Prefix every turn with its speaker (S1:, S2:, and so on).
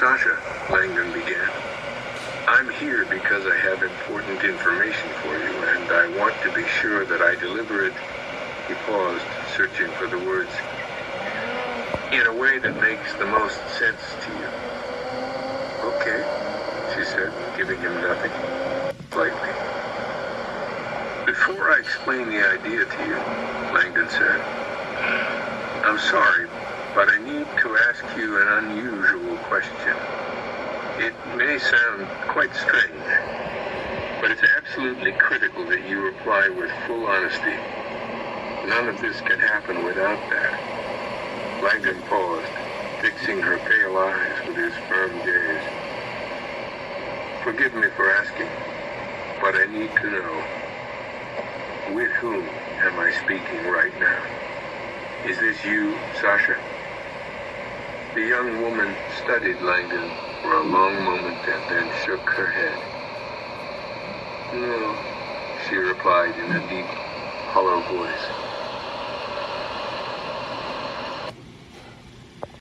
S1: Sasha, Langdon began, I'm here because I have important information for you, and I want to be sure that I deliver it. He paused, searching for the words. In a way that makes the most sense to you. Okay, she said, giving him nothing, lightly. Before I explain the idea to you, Langdon said, I'm sorry, but I need to ask you an unusual question. It may sound quite strange, but it's absolutely critical that you reply with full honesty. None of this can happen without that. Langdon paused, fixing her pale eyes with his firm gaze. Forgive me for asking, but I need to know, with whom am I speaking right now? Is this you, Sasha? The young woman studied Langdon for a long moment and then shook her head. No, she replied in a deep, hollow voice.